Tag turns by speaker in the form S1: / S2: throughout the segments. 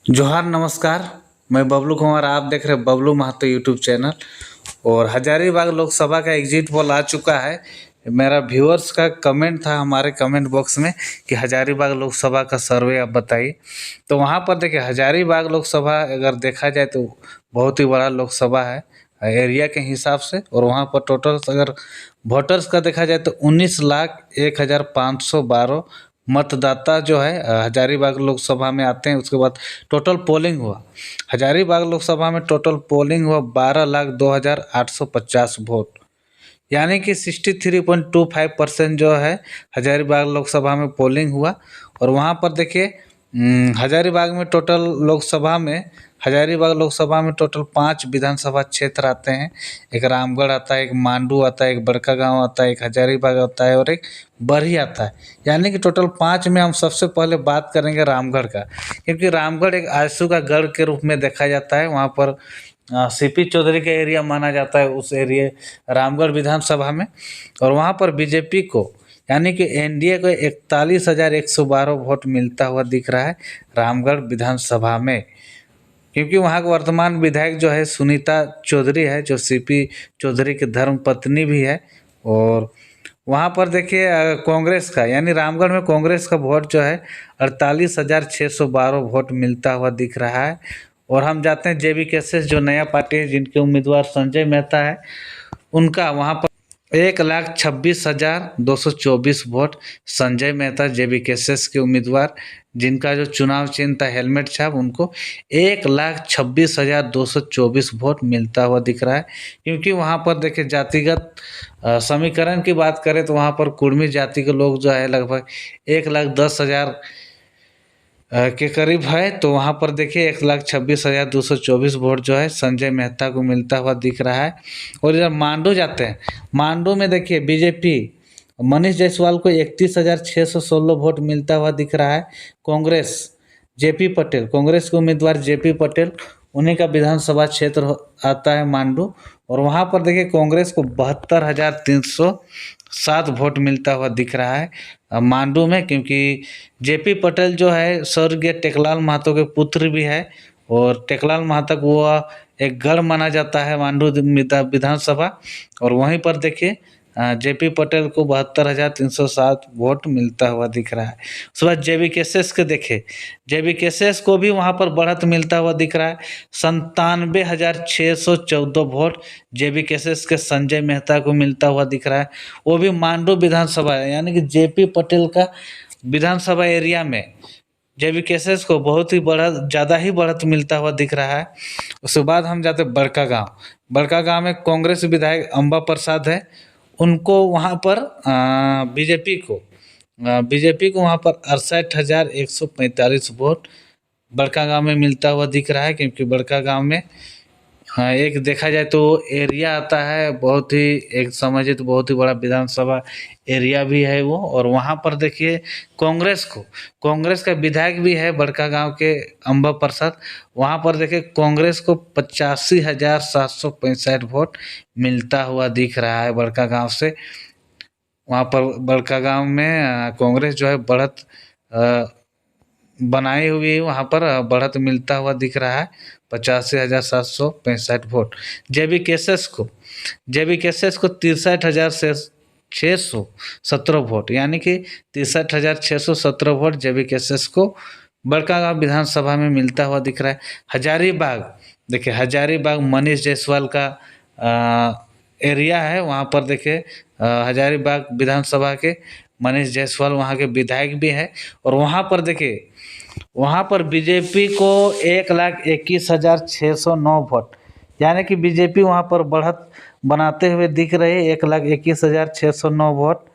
S1: जोहार नमस्कार। मैं बबलू कुमार, आप देख रहे हैं बबलू महतो यूट्यूब चैनल। और हजारीबाग लोकसभा का एग्जिट पोल आ चुका है। मेरा व्यूअर्स का कमेंट था हमारे कमेंट बॉक्स में कि हजारीबाग लोकसभा का सर्वे आप बताइए। तो वहाँ पर देखिए, हजारीबाग लोकसभा अगर देखा जाए तो बहुत ही बड़ा लोकसभा है एरिया के हिसाब से। और वहाँ पर टोटल अगर वोटर्स का देखा जाए तो 19,01,512 मतदाता जो है हजारीबाग लोकसभा में आते हैं। उसके बाद टोटल पोलिंग हुआ, हजारीबाग लोकसभा में टोटल पोलिंग हुआ 12,02,850 वोट, यानी कि 63.25% जो है हजारीबाग लोकसभा में पोलिंग हुआ। और वहाँ पर देखिए हजारीबाग में टोटल लोकसभा में हजारीबाग लोकसभा में टोटल 5 विधानसभा क्षेत्र आते हैं। एक रामगढ़ आता है, एक मांडू आता है, एक बड़कागांव आता है, एक हजारीबाग आता है और एक बरही आता है। यानी कि टोटल 5 में हम सबसे पहले बात करेंगे रामगढ़ का, क्योंकि रामगढ़ एक आजसू का गढ़ के रूप में देखा जाता है। वहाँ पर सीपी चौधरी का एरिया माना जाता है उस एरिया रामगढ़ विधानसभा में। और वहाँ पर बीजेपी को यानी कि एनडीए को 41,112 वोट मिलता हुआ दिख रहा है रामगढ़ विधानसभा में, क्योंकि वहाँ के वर्तमान विधायक जो है सुनीता चौधरी है, जो सीपी चौधरी की धर्म पत्नी भी है। और वहाँ पर देखिए कांग्रेस का यानी रामगढ़ में कांग्रेस का वोट जो है 48,612 वोट मिलता हुआ दिख रहा है। और हम जाते हैं जेबी केसेस, जो नया पार्टी है जिनके उम्मीदवार संजय मेहता है, उनका वहाँ पर 1,26,224 वोट संजय मेहता जेबी केसेस के उम्मीदवार, जिनका जो चुनाव चिन्ह था हेलमेट छाप, उनको 1,26,224 वोट मिलता हुआ दिख रहा है। क्योंकि वहाँ पर देखिए जातिगत समीकरण की बात करें तो वहाँ पर कुर्मी जाति के लोग जो है लगभग 1,10,000 के करीब है। तो वहाँ पर देखिए 1,26,224 वोट जो है संजय मेहता को मिलता हुआ दिख रहा है। और इधर मांडू जाते हैं, मांडू में देखिए बीजेपी मनीष जायसवाल को 31,616 वोट मिलता हुआ दिख रहा है। कांग्रेस जेपी पटेल, कांग्रेस के उम्मीदवार जेपी पटेल, उन्हीं का विधानसभा क्षेत्र आता है मांडू। और वहाँ पर देखिए कांग्रेस को 72,307 वोट मिलता हुआ दिख रहा है मांडू में, क्योंकि जेपी पटेल जो है स्वर्गीय टेकलाल महतो के पुत्र भी है। और टेकलाल महतो को वह एक गढ़ माना जाता है मांडू विधानसभा। और वहीं पर देखिए जेपी पटेल को 72,307 वोट मिलता हुआ दिख रहा है। उसके बाद जेबी केसेस के देखे, जेबी केसेस को भी वहाँ पर बढ़त मिलता हुआ दिख रहा है। 97,614 वोट जेबी केसेस के संजय मेहता को मिलता हुआ दिख रहा है। वो भी मांडू विधानसभा है, यानी कि जेपी पटेल का विधानसभा एरिया में जेबी केसेस को बहुत ही ज़्यादा ही बढ़त मिलता हुआ दिख रहा है। उसके बाद हम जाते बड़कागांव, बड़कागांव में कांग्रेस विधायक अंबा प्रसाद है, उनको वहाँ पर बीजेपी को वहाँ पर 68,145 वोट बड़कागांव में मिलता हुआ दिख रहा है। क्योंकि बड़कागांव में एक देखा जाए तो एरिया आता है, बहुत ही एक समझिए तो बहुत ही बड़ा विधानसभा एरिया भी है वो। और वहाँ पर देखिए कांग्रेस का विधायक भी है बड़कागांव के अंबा प्रसाद, वहाँ पर देखिए कांग्रेस को 85,765 वोट मिलता हुआ दिख रहा है बड़कागांव से। वहाँ पर बड़कागांव में कांग्रेस जो है बढ़त बनाई हुई है, वहाँ पर बढ़त मिलता हुआ दिख रहा है 85,765 वोट। जेबी केसेस को 63,617 वोट, यानी कि 63,617 वोट जेबी केसेस को बड़कागांव विधानसभा में मिलता हुआ दिख रहा है। हजारीबाग देखिए, हजारीबाग मनीष जायसवाल का एरिया है। वहाँ पर देखिए हजारीबाग विधानसभा के मनीष जायसवाल वहाँ के विधायक भी है। और वहाँ पर देखिए वहाँ पर बीजेपी को 1,21,609 वोट, यानी कि बीजेपी वहाँ पर बढ़त बनाते हुए दिख रही है। 1,21,609 वोट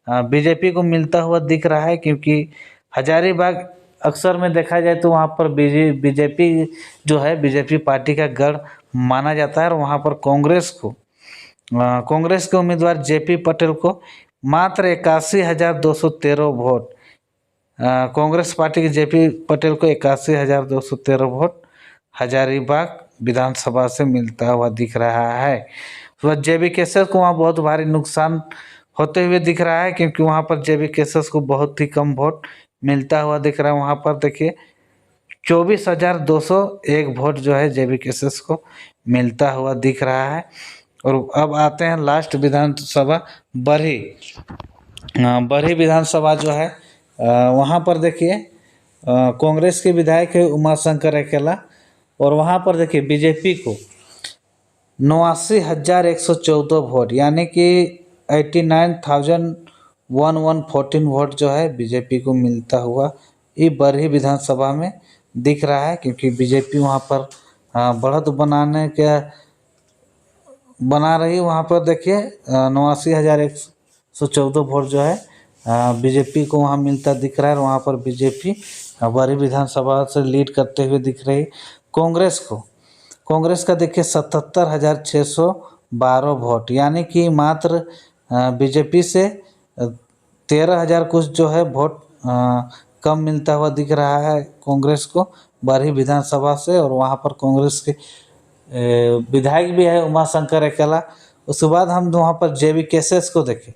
S1: बीजेपी को मिलता हुआ दिख रहा है। क्योंकि हजारीबाग अक्सर में देखा जाए तो वहाँ पर बीजेपी जो है बीजेपी पार्टी का गढ़ माना जाता है। और वहाँ पर कांग्रेस के उम्मीदवार जेपी पटेल को मात्र 81,213 वोट, कांग्रेस पार्टी के जेपी पटेल को 81,213 वोट हजारीबाग विधानसभा से मिलता हुआ दिख रहा है। तो जेबी केसेस को वहाँ बहुत भारी नुकसान होते हुए दिख रहा है, क्योंकि वहाँ पर जेबी केसेस को बहुत ही कम वोट मिलता हुआ दिख रहा है। वहाँ पर देखिए 24,201 वोट जो है JBKSS को मिलता हुआ दिख रहा है। और अब आते हैं लास्ट विधानसभा बरही। बरही विधानसभा जो है वहाँ पर देखिए कांग्रेस के विधायक है उमाशंकर अकेला, और वहाँ पर देखिए बीजेपी को 89,114 वोट यानी कि 89,114 वोट जो है बीजेपी को मिलता हुआ ये बरही विधानसभा में दिख रहा है, क्योंकि बीजेपी वहाँ पर बढ़त बना रही। वहाँ पर देखिए 89,114 वोट जो है बीजेपी को वहाँ मिलता दिख रहा है, और वहाँ पर बीजेपी बरही विधानसभा से लीड करते हुए दिख रही। कांग्रेस का देखिए 77,612 वोट यानी कि मात्र बीजेपी से 13,000 कुछ जो है वोट कम मिलता हुआ दिख रहा है कांग्रेस को बरही विधानसभा से। और वहाँ पर कांग्रेस के विधायक भी है उमाशंकर अकेला। उसके बाद हम वहाँ पर JBKSS को देखें,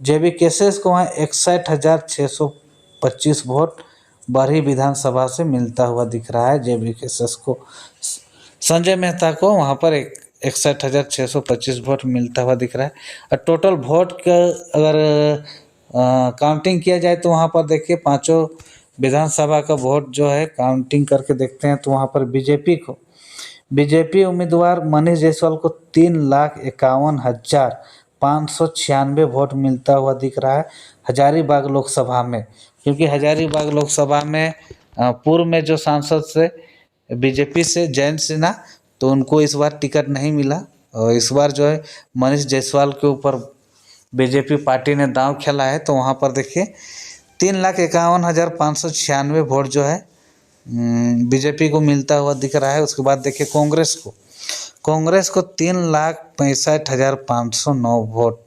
S1: JBKSS को वहाँ 61,625 वोट बरही विधानसभा से मिलता हुआ दिख रहा है। JBKSS को संजय मेहता को वहाँ पर 61,625 वोट मिलता हुआ दिख रहा है। और टोटल वोट का अगर काउंटिंग किया जाए तो वहाँ पर देखिए पांचों विधानसभा का वोट जो है काउंटिंग करके देखते हैं तो वहाँ पर बीजेपी उम्मीदवार मनीष जायसवाल को 3,51,596 वोट मिलता हुआ दिख रहा है हजारीबाग लोकसभा में, क्योंकि हजारीबाग लोकसभा में पूर्व में जो सांसद से बीजेपी से जयंत सिन्हा, तो उनको इस बार टिकट नहीं मिला, और इस बार जो है मनीष जायसवाल के ऊपर बीजेपी पार्टी ने दांव खेला है। तो वहाँ पर देखिए 3,51,596 वोट जो है बीजेपी को मिलता हुआ दिख रहा है। उसके बाद देखिए कांग्रेस को 3,65,509 वोट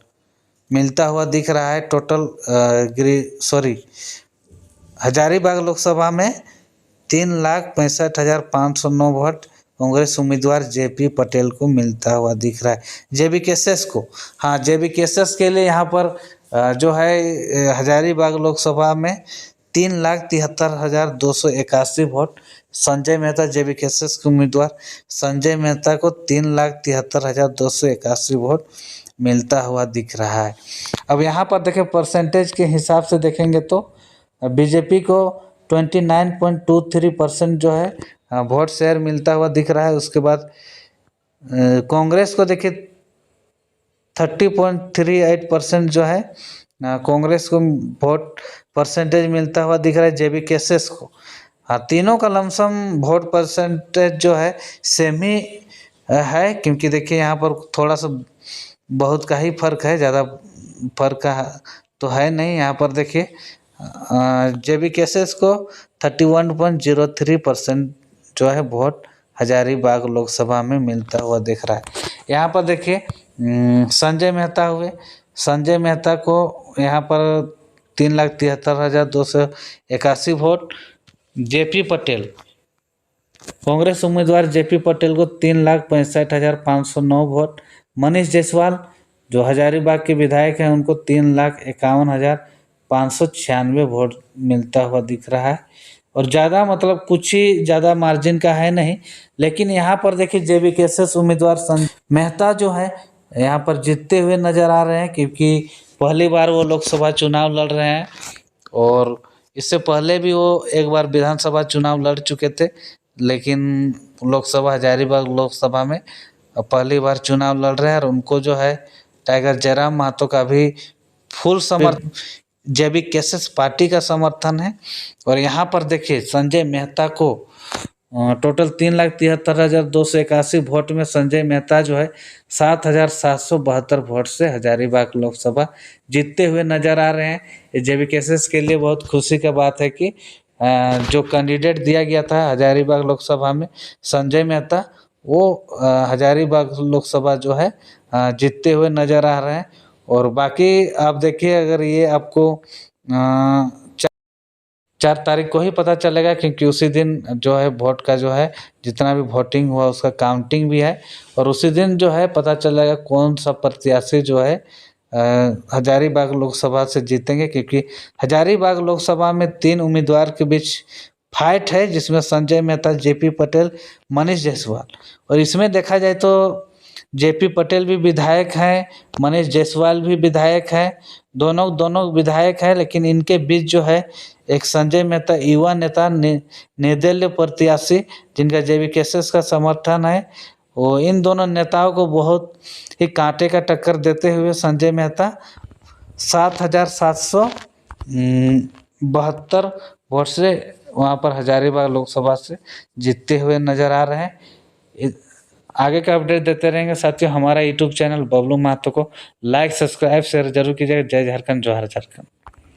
S1: मिलता हुआ दिख रहा है। टोटल हजारीबाग लोकसभा में 3,65,509 वोट कांग्रेस उम्मीदवार JP पटेल को मिलता हुआ दिख रहा है। JBKSS को, हाँ JBKSS के लिए यहाँ पर जो है हजारीबाग लोकसभा में 3,73,281 वोट संजय मेहता JBKSS के उम्मीदवार संजय मेहता को 3,73,281 वोट मिलता हुआ दिख रहा है। अब यहाँ पर देखें परसेंटेज के हिसाब से देखेंगे तो बीजेपी को 29.23% जो है वोट शेयर मिलता हुआ दिख रहा है। उसके बाद कांग्रेस को देखिए 30.38% जो है कांग्रेस को वोट परसेंटेज मिलता हुआ दिख रहा है। JBKSS को, हाँ तीनों का लमसम वोट परसेंटेज जो है सेम ही है, क्योंकि देखिए यहाँ पर थोड़ा सा बहुत का ही फर्क है, ज़्यादा फर्क का तो है नहीं। यहाँ पर देखिए JBKSS को 31.03% जो है वोट हजारीबाग लोकसभा में मिलता हुआ दिख रहा है। यहाँ पर देखिए संजय मेहता को यहाँ पर 3,73,281 वोट, JP पटेल कांग्रेस उम्मीदवार JP पटेल को 3,65,509 वोट, मनीष जायसवाल जो हजारीबाग के विधायक हैं उनको 3,51,596 वोट मिलता हुआ दिख रहा है। और ज़्यादा मतलब कुछ ही ज़्यादा मार्जिन का है नहीं, लेकिन यहाँ पर देखिए JBKSS उम्मीदवार संजय मेहता जो है यहाँ पर जीतते हुए नज़र आ रहे हैं, क्योंकि पहली बार वो लोकसभा चुनाव लड़ रहे हैं, और इससे पहले भी वो एक बार विधानसभा चुनाव लड़ चुके थे, लेकिन हजारीबाग लोकसभा में पहली बार चुनाव लड़ रहे हैं। और उनको जो है टाइगर जयराम महतो का भी फुल समर्थन JBKSS पार्टी का समर्थन है। और यहाँ पर देखिए संजय मेहता को टोटल 3,73,281 वोट में संजय मेहता जो है 7,772 वोट से हजारीबाग लोकसभा जीतते हुए नजर आ रहे हैं। JBKSS के लिए बहुत खुशी का बात है कि जो कैंडिडेट दिया गया था हजारीबाग लोकसभा में संजय मेहता, वो हजारीबाग लोकसभा जो है जीतते हुए नजर आ रहे हैं। और बाकी आप देखिए अगर ये आपको 4 तारीख को ही पता चलेगा, क्योंकि उसी दिन जो है वोट का जो है जितना भी वोटिंग हुआ उसका काउंटिंग भी है, और उसी दिन जो है पता चलेगा कौन सा प्रत्याशी जो है हजारीबाग लोकसभा से जीतेंगे, क्योंकि हजारीबाग लोकसभा में 3 उम्मीदवार के बीच फाइट है जिसमें संजय मेहता, जेपी पटेल, मनीष जायसवाल। और इसमें देखा जाए तो जेपी पटेल भी विधायक हैं, मनीष जायसवाल भी विधायक हैं, दोनों दोनों विधायक हैं, लेकिन इनके बीच जो है एक संजय मेहता युवा नेता निर्दलीय प्रत्याशी जिनका जेवीकेएसएस का समर्थन है, वो इन दोनों नेताओं को बहुत ही कांटे का टक्कर देते हुए संजय मेहता 7,772 वोट से वहाँ पर हजारीबाग लोकसभा से जीतते हुए नजर आ रहे हैं। आगे का अपडेट देते रहेंगे साथियों। हमारा यूट्यूब चैनल बबलू महतो को लाइक, सब्सक्राइब, शेयर जरूर कीजिएगा। जय झारखंड, जोहार झारखंड।